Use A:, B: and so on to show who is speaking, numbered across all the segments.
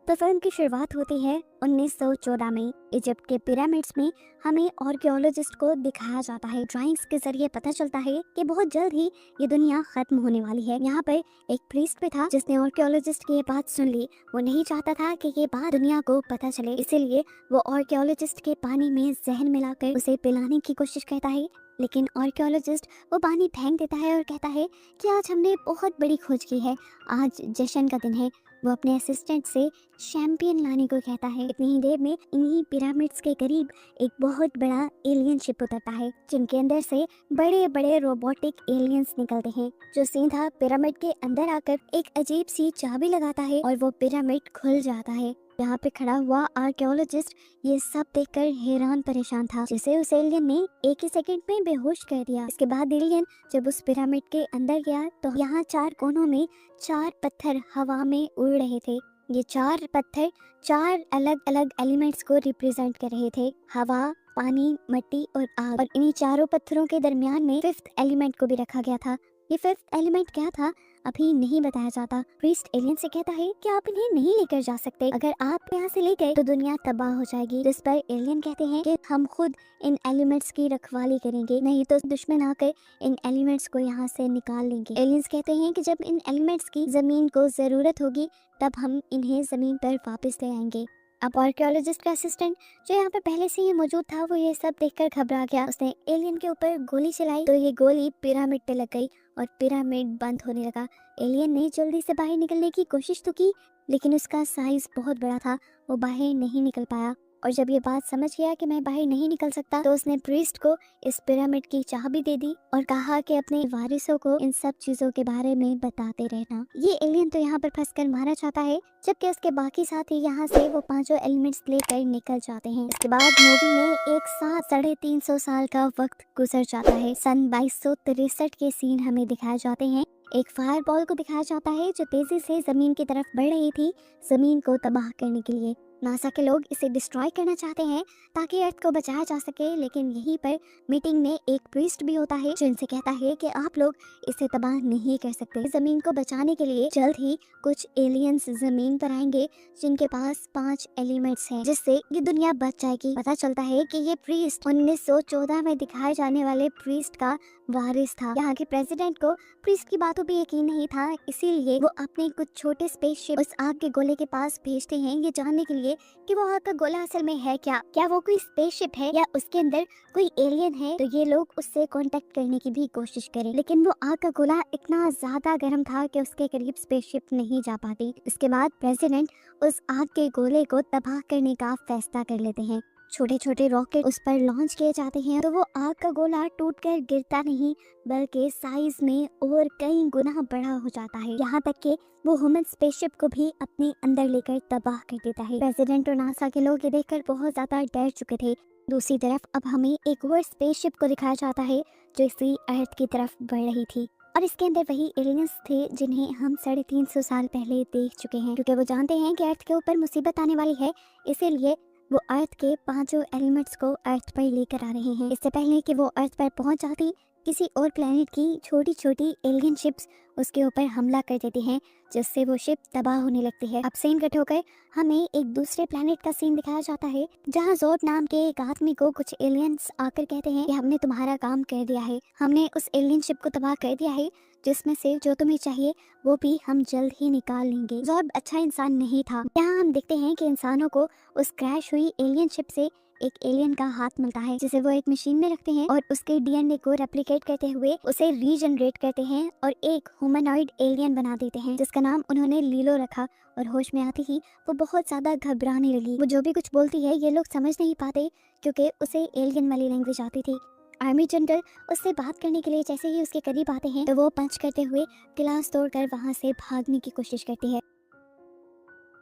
A: तो फिल्म की शुरुआत होती है 1914 में। इजिप्ट के पिरामिड्स में हमें आर्कियोलॉजिस्ट को दिखाया जाता है। ड्राइंग्स के जरिए पता चलता है कि बहुत जल्द ही ये दुनिया खत्म होने वाली है। यहाँ पर एक प्रीस्ट भी था जिसने आर्कियोलॉजिस्ट की ये बात सुन ली। वो नहीं चाहता था कि ये बात दुनिया को पता चले, इसीलिए वो आर्कियोलॉजिस्ट के पानी में जहर मिलाकर उसे पिलाने की कोशिश करता है। लेकिन आर्कियोलॉजिस्ट वो पानी फेंक देता है और कहता है कि आज हमने बहुत बड़ी खोज की है, आज जश्न का दिन है। वो अपने असिस्टेंट से शैंपियन लाने को कहता है। इतनी ही देर में इन्हीं पिरामिड्स के करीब एक बहुत बड़ा एलियन शिप उतरता है, जिनके अंदर से बड़े बड़े रोबोटिक एलियंस निकलते हैं, जो सीधा पिरामिड के अंदर आकर एक अजीब सी चाबी लगाता है और वो पिरामिड खुल जाता है। यहाँ पे खड़ा हुआ आर्कियोलॉजिस्ट ये सब देखकर हैरान परेशान था, जिसे उस एलियन ने एक ही सेकंड में बेहोश कर दिया। इसके बाद एलियन जब उस पिरामिड के अंदर गया तो यहाँ 4 कोनों में 4 पत्थर हवा में उड़ रहे थे। ये 4 पत्थर 4 अलग अलग एलिमेंट्स को रिप्रेजेंट कर रहे थे, हवा, पानी, मिट्टी और आग। और इन्हीं चारों पत्थरों के दरमियान में 5th एलिमेंट को भी रखा गया था। ये 5th एलिमेंट क्या था अभी नहीं बताया जाता। प्रीस्ट एलियन से कहता है कि आप इन्हें नहीं लेकर जा सकते, अगर आप यहाँ से ले गए तो दुनिया तबाह हो जाएगी। जिस पर एलियन कहते हैं कि हम खुद इन एलिमेंट्स की रखवाली करेंगे, नहीं तो दुश्मन आकर इन एलिमेंट्स को यहाँ से निकाल लेंगे। एलियंस कहते हैं कि जब इन एलिमेंट्स की जमीन को जरूरत होगी तब हम इन्हें जमीन पर वापस ले आएंगे। अब आर्कियोलॉजिस्ट का असिस्टेंट जो यहाँ पर पहले से ही मौजूद था, वो ये सब देखकर घबरा गया। उसने एलियन के ऊपर गोली चलाई तो ये गोली पिरामिड पे लग गई और पिरामिड बंद होने लगा। एलियन ने जल्दी से बाहर निकलने की कोशिश तो की, लेकिन उसका साइज बहुत बड़ा था, वो बाहर नहीं निकल पाया। और जब ये बात समझ गया कि मैं बाहर नहीं निकल सकता, तो उसने प्रीस्ट को इस पिरामिड की चाबी दे दी और कहा कि अपने वारिसों को इन सब चीजों के बारे में बताते रहना। ये एलियन तो यहाँ पर फंसकर मारा जाता है, जबकि उसके बाकी साथी यहाँ से वो 5 एलिमेंट्स लेकर निकल जाते हैं। इसके बाद मूवी में एक साथ 350 साल का वक्त गुजर जाता है। सन 2263 के सीन हमें दिखाए जाते हैं। एक फायर बॉल को दिखाया जाता है जो तेजी से जमीन की तरफ बढ़ रही थी, जमीन को तबाह करने के लिए। नासा के लोग इसे डिस्ट्रॉय करना चाहते हैं ताकि अर्थ को बचाया जा सके, लेकिन यहीं पर मीटिंग में एक प्रीस्ट भी होता है जो इनसे कहता है कि आप लोग इसे तबाह नहीं कर सकते। जमीन को बचाने के लिए जल्द ही कुछ एलियंस जमीन पर आएंगे जिनके पास 5 एलिमेंट्स हैं, जिससे ये दुनिया बच जाएगी। पता चलता है कि ये प्रीस्ट 1914 में दिखाए जाने वाले प्रीस्ट का वारिस था। यहाँ के प्रेसिडेंट को प्रीस्ट की बातों पे यकीन नहीं था, इसीलिए वो अपने कुछ छोटे स्पेसशिप उस आग के गोले के पास भेजते हैं ये जानने के लिए कि वो आग का गोला असल में है क्या वो कोई स्पेसशिप है या उसके अंदर कोई एलियन है। तो ये लोग उससे कांटेक्ट करने की भी कोशिश करें, लेकिन वो आग का गोला इतना ज्यादा गर्म था कि उसके करीब स्पेसशिप नहीं जा पाती। इसके बाद प्रेसिडेंट उस आग के गोले को तबाह करने का फैसला कर लेते हैं। छोटे छोटे रॉकेट उस पर लॉन्च किए जाते हैं, तो वो आग का गोला टूटकर गिरता नहीं बल्कि साइज में और कई गुना बड़ा हो जाता है, यहाँ तक कि वो ह्यूमन स्पेसशिप को भी अपने अंदर लेकर तबाह कर देता है। प्रेसिडेंट और नासा के लोग ये देखकर बहुत ज्यादा डर चुके थे। दूसरी तरफ अब हमें एक और स्पेसशिप को दिखाया जाता है जो इसी अर्थ की तरफ बढ़ रही थी, और इसके अंदर वही एलियंस थे जिन्हें हम 350 साल पहले देख चुके हैं। क्योंकि वो जानते हैं कि अर्थ के ऊपर मुसीबत आने वाली है, इसीलिए वो अर्थ के 5 एलिमेंट्स को अर्थ पर लेकर आ रहे हैं। इससे पहले कि वो अर्थ पर पहुंच जाती, किसी और प्लेनेट की छोटी छोटी एलियन शिप्स उसके ऊपर हमला कर देती हैं, जिससे वो शिप तबाह होने लगती है। अब सीन कट होकर हमें एक दूसरे प्लेनेट का सीन दिखाया जाता है, जहां जोड नाम के एक आदमी को कुछ एलियंस आकर कहते हैं कि हमने तुम्हारा काम कर दिया है, हमने उस एलियन शिप को तबाह कर दिया है, जिसमें से जो तुम्हें चाहिए वो भी हम जल्द ही निकाल लेंगे। जोड अच्छा इंसान नहीं था। यहाँ हम देखते हैं कि इंसानों को उस क्रैश हुई एलियन शिप से एक एलियन का हाथ मिलता है, जिसे वो एक मशीन में रखते हैं और उसके डीएनए को रेप्लिकेट करते हुए उसे रीजनरेट करते हैं और एक ह्यूमनॉइड एलियन बना देते हैं, जिसका नाम उन्होंने लीलो रखा। और होश में आते ही वो बहुत ज्यादा घबराने लगी। वो जो भी कुछ बोलती है ये लोग समझ नहीं पाते, क्योंकि उसे एलियन वाली लैंग्वेज आती थी। आर्मी जनरल उससे बात करने के लिए जैसे ही उसके करीब आते हैं तो वो पंच करते हुए गिलास तोड़कर वहाँ से भागने की कोशिश करती है।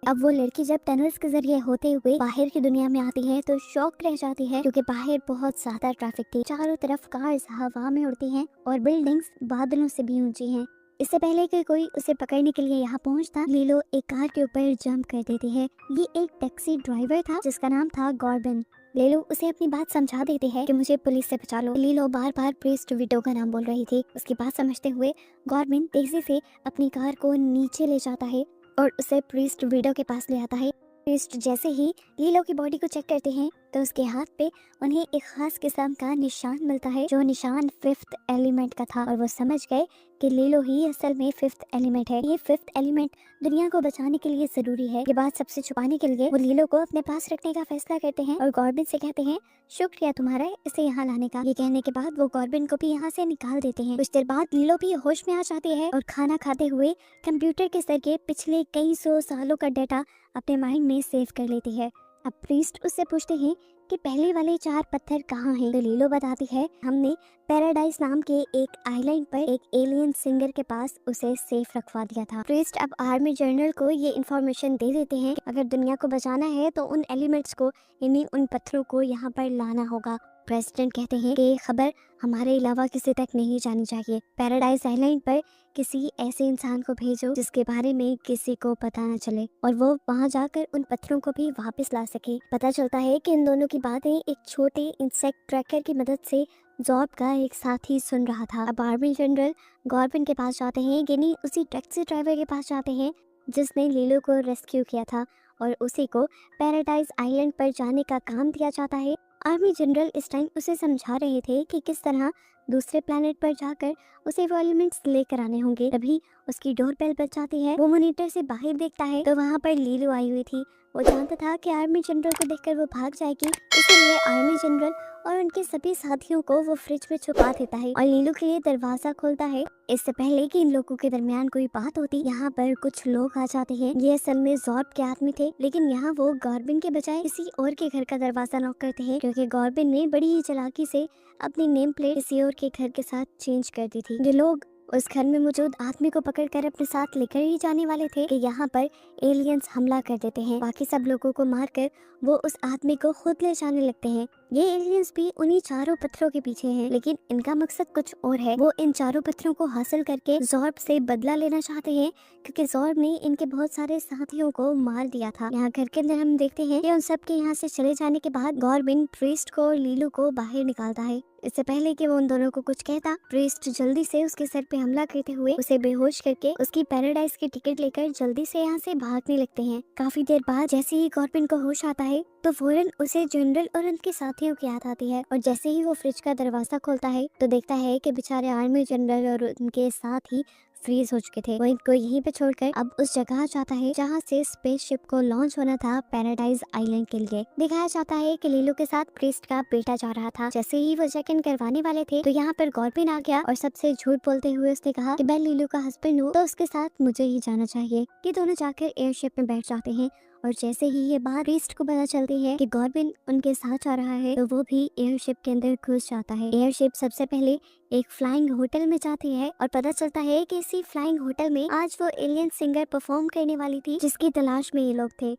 A: अब वो लड़की जब टनल्स के जरिए होते हुए बाहर की दुनिया में आती है तो शॉक रह जाती है, क्योंकि बाहर बहुत ज्यादा ट्रैफिक थी। चारों तरफ कार्स हवा में उड़ती हैं और बिल्डिंग्स बादलों से भी ऊंची हैं। इससे पहले कि कोई उसे पकड़ने के लिए यहाँ पहुँचता, लीलो एक कार के ऊपर जंप कर देती है। ये एक टैक्सी ड्राइवर था जिसका नाम था गॉर्डन। लीलो उसे अपनी बात समझा देते हैं कि मुझे पुलिस से बचा लो। लीलो बार बार प्रीस्ट विडो का नाम बोल रही थी। उसकी बात समझते हुए गॉर्डन तेजी से अपनी कार को नीचे ले जाता है और उसे प्रीस्ट वीडो के पास ले आता है। प्रीस्ट जैसे ही लीलो की बॉडी को चेक करते हैं तो उसके हाथ पे उन्हें एक खास किस्म का निशान मिलता है, जो निशान फिफ्थ एलिमेंट का था। और वो समझ गए कि लीलो ही असल में फिफ्थ एलिमेंट है। ये फिफ्थ एलिमेंट दुनिया को बचाने के लिए जरूरी है। ये बात सबसे छुपाने के लिए वो लीलो को अपने पास रखने का फैसला करते हैं और गॉर्बिन से कहते हैं, शुक्रिया तुम्हारा इसे यहाँ लाने का। ये कहने के बाद वो गॉर्बिन को भी यहाँ से निकाल देते हैं। कुछ देर बाद लीलो भी होश में आ जाती है और खाना खाते हुए कंप्यूटर के जरिए पिछले कई 100 सालों का डाटा अपने माइंड में सेव कर लेती है। अब प्रीस्ट उससे पूछते हैं कि पहले वाले 4 पत्थर कहाँ हैं? तो लीलो बताती है, हमने पैराडाइज नाम के एक आइलैंड पर एक एलियन सिंगर के पास उसे सेफ रखवा दिया था। प्रीस्ट अब आर्मी जनरल को ये इन्फॉर्मेशन दे देते हैं कि अगर दुनिया को बचाना है तो उन एलिमेंट्स को, यानी उन पत्थरों को यहाँ पर लाना होगा। प्रेसिडेंट कहते हैं कि खबर हमारे अलावा किसी तक नहीं जानी चाहिए। पैराडाइज आइलैंड पर किसी ऐसे इंसान को भेजो जिसके बारे में किसी को पता न चले और वो वहाँ जाकर उन पत्थरों को भी वापस ला सके। पता चलता है कि इन दोनों की बातें एक छोटे इंसेक्ट ट्रैकर की मदद से जॉब का एक साथी सुन रहा था। अब आर्मी जनरल गॉर्बिन के पास जाते हैं, यानी उसी टैक्सी ड्राइवर के पास जाते हैं जिसने लीलो को रेस्क्यू किया था और उसी को पैराडाइज आइलैंड पर जाने का काम दिया जाता है। आर्मी जनरल इस टाइम उसे समझा रहे थे कि किस तरह दूसरे प्लेनेट पर जाकर उसे वो एलिमेंट्स लेकर आने होंगे। तभी उसकी डोर बेल बज जाती है। वो मॉनिटर से बाहर देखता है तो वहाँ पर लीलो आई हुई थी। वो जानता था कि आर्मी जनरल को देखकर वो भाग जाएगी, इसलिए आर्मी जनरल और उनके सभी साथियों को वो फ्रिज में छुपा देता है और लीलो के लिए दरवाजा खोलता है। इससे पहले कि इन लोगों के दरमियान कोई बात होती, यहाँ पर कुछ लोग आ जाते हैं। ये असल में जॉर्ब के आदमी थे, लेकिन यहाँ वो गॉर्बिन के बजाय किसी और के घर का दरवाजा नॉक करते हैं, क्योंकि गॉर्बिन ने बड़ी ही चालाकी से अपनी नेम प्लेट किसी और के घर के साथ चेंज कर दी थी। ये लोग उस घर में मौजूद आदमी को पकड़कर अपने साथ लेकर ही जाने वाले थे कि यहाँ पर एलियंस हमला कर देते हैं। बाकी सब लोगों को मारकर वो उस आदमी को खुद ले जाने लगते हैं। ये एलियंस भी उन्हीं 4 पत्थरों के पीछे हैं, लेकिन इनका मकसद कुछ और है। वो इन 4 पत्थरों को हासिल करके जॉर्ब से बदला लेना चाहते हैं, क्योंकि जॉर्ब ने इनके बहुत सारे साथियों को मार दिया था। यहाँ घर के अंदर हम देखते हैं कि उन सब के यहाँ से चले जाने के बाद गॉर्बिन प्रीस्ट को और लीलो को बाहर निकालता है। इससे पहले कि वो उन दोनों को कुछ कहता, प्रीस्ट जल्दी से उसके सर पे हमला करते हुए उसे बेहोश करके उसकी पैराडाइज की टिकट लेकर जल्दी से यहाँ से भागने लगते हैं। काफी देर बाद जैसे ही गॉर्बिन को होश आता है तो फौरन उसे जनरल और उनके साथियों की याद आती है और जैसे ही वो फ्रिज का दरवाजा खोलता है तो देखता है कि बेचारे आर्मी जनरल और उनके साथ ही फ्रीज हो चुके थे। वो इनको यहीं पे छोड़कर अब उस जगह जाता है जहाँ से स्पेसशिप को लॉन्च होना था पैराडाइज आइलैंड के लिए। दिखाया जाता है कि लीलो के साथ प्रीस्ट का बेटा जा रहा था। जैसे ही वो चेक इन करवाने वाले थे तो यहाँ पर गॉर्बिन आ गया और सबसे झूठ बोलते हुए उसने कहा कि मैं लीलो का हस्बैंड हूँ, तो उसके साथ मुझे ही जाना चाहिए। ये दोनों जाकर एयरशिप में बैठ जाते हैं और जैसे ही ये बात प्रीस्ट को पता चलती है कि गॉर्बिन उनके साथ आ रहा है तो वो भी एयरशिप के अंदर घुस जाता है। एयरशिप सबसे पहले एक फ्लाइंग होटल में जाती है और पता चलता है कि इसी फ्लाइंग होटल में आज वो एलियन सिंगर परफॉर्म करने वाली थी जिसकी तलाश में ये लोग थे।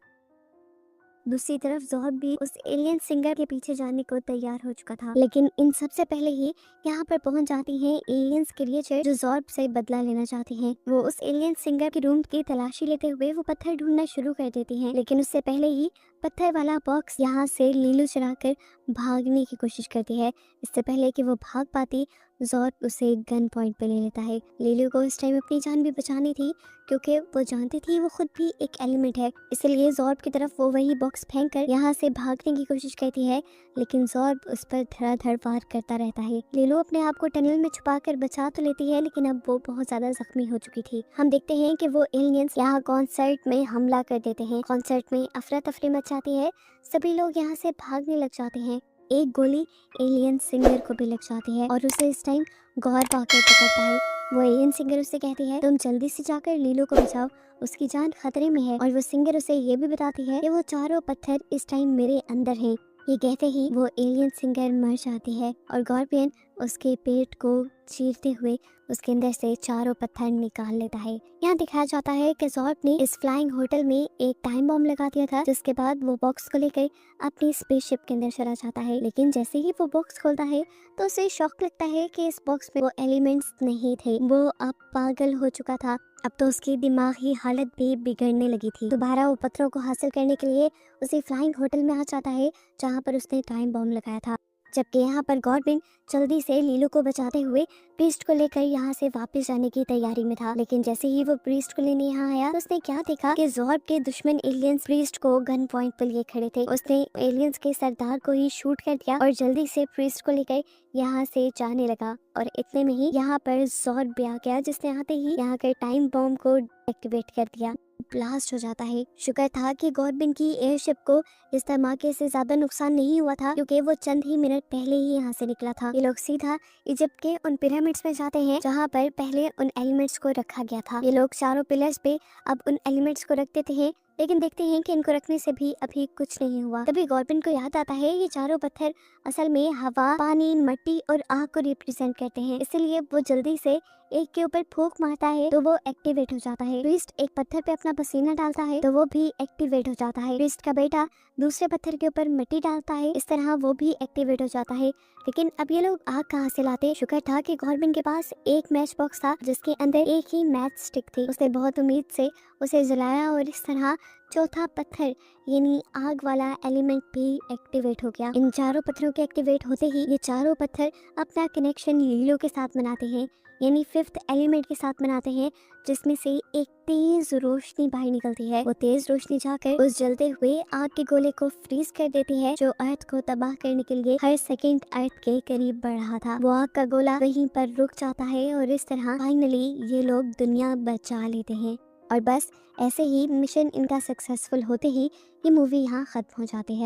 A: दूसरी तरफ जॉर्ब भी उस एलियन सिंगर के पीछे जाने को तैयार हो चुका था, लेकिन इन सबसे पहले ही यहाँ पर पहुंच जाती हैं एलियंस क्रिएचर जो जॉर्ब से बदला लेना चाहते हैं। वो उस एलियन सिंगर के रूम की तलाशी लेते हुए वो पत्थर ढूंढना शुरू कर देती हैं, लेकिन उससे पहले ही पत्थर वाला बॉक्स यहाँ से लीलो चुराकर भागने की कोशिश करती है। इससे पहले कि वो भाग पाती जॉर्ब उसे गन पॉइंट पे ले लेता है। लीलो को इस टाइम अपनी जान भी बचानी थी, क्योंकि वो जानती थी वो खुद भी एक एलिमेंट है, इसलिए जॉर्ब की तरफ वो वही बॉक्स फेंक कर यहाँ से भागने की कोशिश करती है, लेकिन जॉर्ब उस पर धड़ाधड़ वार करता रहता है। लीलो अपने आप को टनल में छुपा कर बचा तो लेती है, लेकिन अब वो बहुत ज्यादा जख्मी हो चुकी थी। हम देखते हैं कि वो एलियंस यहाँ कॉन्सर्ट में हमला कर देते हैं। कॉन्सर्ट में अफरा तफरी मच जाती है, सभी लोग यहाँ से भागने लग जाते हैं। एक गोली एलियन सिंगर को भी लग जाती है और उसे इस टाइम गॉर्ब आकर पकड़ता है। वो एलियन सिंगर उससे कहती है, तुम जल्दी से जाकर लीलो को बचाओ, उसकी जान खतरे में है। और वो सिंगर उसे ये भी बताती है कि वो 4 पत्थर इस टाइम मेरे अंदर हैं। ये कहते ही वो एलियन सिंगर मर जाती है और गॉर्बियन उसके पेट को चीरते हुए उसके अंदर से 4 पत्थर निकाल लेता है। यहाँ दिखाया जाता है कि जॉर्ब ने इस फ्लाइंग होटल में एक टाइम बॉम्ब लगा दिया था, जिसके बाद वो बॉक्स को लेकर अपनी स्पेसशिप के अंदर चला जाता है। लेकिन जैसे ही वो बॉक्स खोलता है तो उसे शॉक लगता है कि इस बॉक्स में वो एलिमेंट्स नहीं थे। वो अब पागल हो चुका था, अब तो उसकी दिमागी हालत भी बिगड़ने लगी थी। दोबारा वो पत्थरों को हासिल करने के लिए उसी फ्लाइंग होटल में आ जाता है जहाँ पर उसने टाइम बॉम्ब लगाया था। जबकि यहाँ पर गॉर्बिन जल्दी से लीलू को बचाते हुए प्रीस्ट को लेकर यहाँ से वापस जाने की तैयारी में था। लेकिन जैसे ही वो प्रीस्ट को लेने यहाँ आया तो उसने क्या देखा कि जॉर्ब के दुश्मन एलियंस प्रीस्ट को गन पॉइंट पर लिए खड़े थे। उसने एलियंस के सरदार को ही शूट कर दिया और जल्दी से प्रीस्ट को लेकर यहाँ से जाने लगा। और इतने में ही यहाँ पर जॉर्ब भी आ गया, जिसने आते ही यहाँ के टाइम बॉम्ब को एक्टिवेट कर दिया। ब्लास्ट हो जाता है। शुक्र था कि गॉर्बिन की एयरशिप को इस धमाके से ज्यादा नुकसान नहीं हुआ था, क्योंकि वो चंद ही मिनट पहले ही यहाँ से निकला था। ये लोग सीधा इजिप्ट के उन पिरामिड्स में जाते हैं जहाँ पर पहले उन एलिमेंट्स को रखा गया था। ये लोग चारों पिलर्स पे अब उन एलिमेंट्स को रख देते हैं, लेकिन देखते हैं कि इनको रखने से भी अभी कुछ नहीं हुआ। तभी गॉर्बिन को याद आता है ये चारों पत्थर असल में हवा, पानी, मिट्टी और आग को रिप्रेजेंट करते हैं, इसलिए वो जल्दी से एक के ऊपर फूंक मारता है तो वो एक्टिवेट हो जाता है। प्रीस्ट एक पत्थर पे अपना पसीना डालता है तो वो भी एक्टिवेट हो जाता है। प्रीस्ट का बेटा दूसरे पत्थर के ऊपर मिट्टी डालता है, इस तरह वो भी एक्टिवेट हो जाता है। लेकिन अब ये लोग आग कहाँ से लाते? शुक्र था कि गॉर्बिन के पास एक मैच बॉक्स था जिसके अंदर एक ही मैच स्टिक थी। उसने बहुत उम्मीद से उसे जलाया और इस तरह चौथा पत्थर यानी आग वाला एलिमेंट भी एक्टिवेट हो गया। इन चारों पत्थरों के एक्टिवेट होते ही ये चारों पत्थर अपना कनेक्शन लीलो के साथ बनाते हैं, यानी फिफ्थ एलिमेंट के साथ बनाते हैं, जिसमें से एक तेज रोशनी बाहर निकलती है। वो तेज रोशनी जाकर उस जलते हुए आग के गोले को फ्रीज कर देती है, जो अर्थ को तबाह करने के लिए हर सेकंड अर्थ के करीब बढ़ रहा था। वो आग का गोला वहीं पर रुक जाता है और इस तरह फाइनली ये लोग दुनिया बचा लेते हैं। और बस ऐसे ही मिशन इनका सक्सेसफुल होते ही ये मूवी यहाँ खत्म हो जाती है।